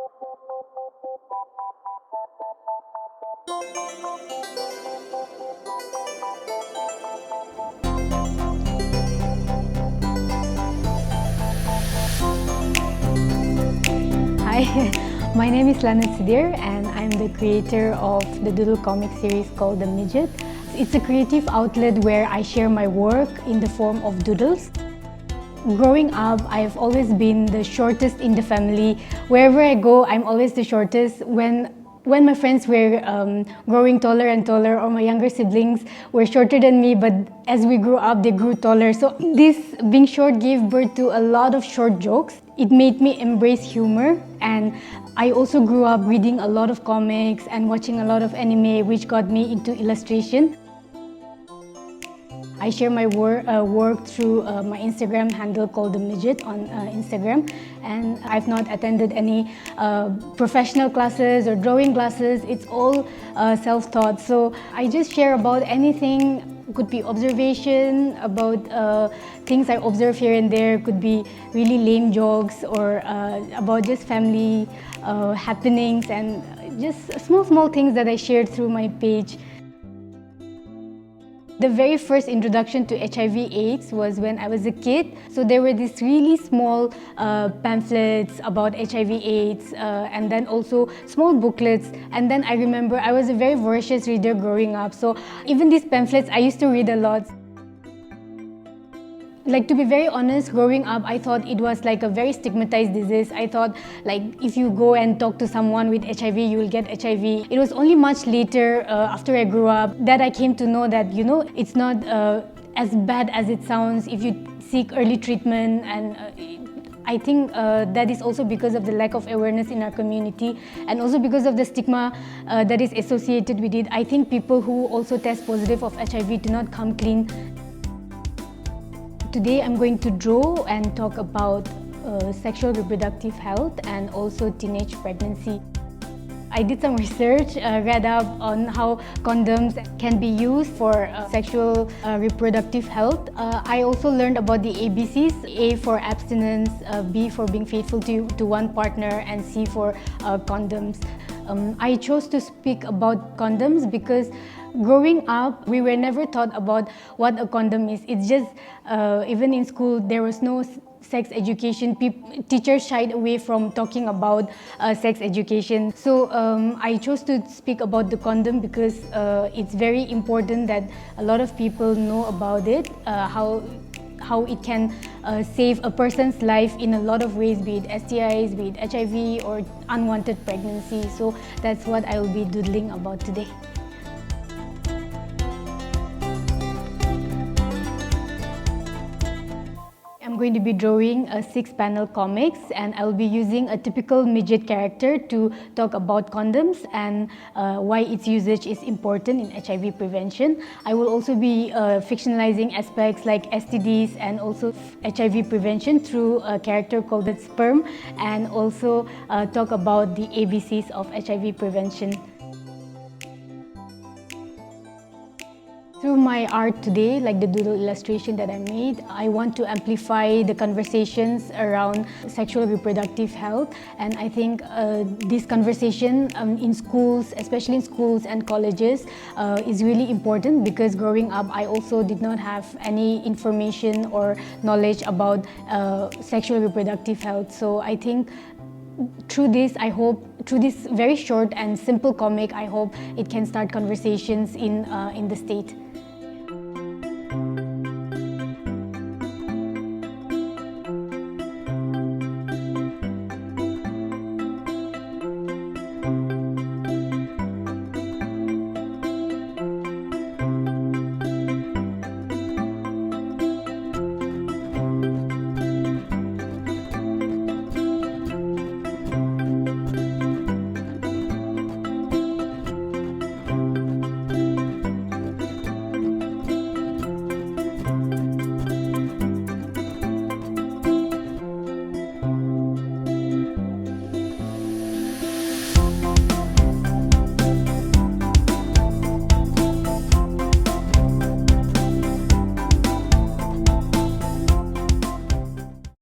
Hi, my name is Lanu Tzudir and I'm the creator of the doodle comic series called The Midget. It's a creative outlet where I share my work in the form of doodles. Growing up, I've always been the shortest in the family. Wherever I go, I'm always the shortest. When my friends were growing taller and taller, or my younger siblings were shorter than me, but as we grew up, they grew taller. So this being short gave birth to a lot of short jokes. It made me embrace humor, and I also grew up reading a lot of comics and watching a lot of anime, which got me into illustration. I share my work through my Instagram handle called The Midget on Instagram, and I've not attended any professional classes or drawing classes. It's all self-taught. So I just share about anything. Could be observation about things I observe here and there. Could be really lame jokes or about just family happenings and just small things that I shared through my page. The very first introduction to HIV/AIDS was when I was a kid. So there were these really small pamphlets about HIV/AIDS and then also small booklets. And then I remember I was a very voracious reader growing up. So even these pamphlets, I used to read a lot. Like, to be very honest, growing up, I thought it was like a very stigmatized disease. I thought like if you go and talk to someone with HIV, you will get HIV. It was only much later, after I grew up, that I came to know that, you know, it's not as bad as it sounds if you seek early treatment. And I think that is also because of the lack of awareness in our community and also because of the stigma that is associated with it. I think people who also test positive of HIV do not come clean. Today I'm going to draw and talk about sexual reproductive health and also teenage pregnancy. I did some research, read up on how condoms can be used for sexual reproductive health. I also learned about the ABCs, A for abstinence, B for being faithful to one partner, and C for condoms. I chose to speak about condoms because growing up, we were never taught about what a condom is. It's just, even in school, there was no sex education. Teachers shied away from talking about sex education. So I chose to speak about the condom because it's very important that a lot of people know about it, how it can save a person's life in a lot of ways, be it STIs, be it HIV or unwanted pregnancy. So that's what I will be doodling about today. I'm going to be drawing a 6-panel comics, and I will be using a typical midget character to talk about condoms and why its usage is important in HIV prevention. I will also be fictionalizing aspects like STDs and also HIV prevention through a character called the sperm, and also talk about the ABCs of HIV prevention. Through my art today, like the doodle illustration that I made, I want to amplify the conversations around sexual reproductive health. And I think this conversation in schools, especially in schools and colleges, is really important because growing up, I also did not have any information or knowledge about sexual reproductive health. So I think through this, through this very short and simple comic, I hope it can start conversations in the state.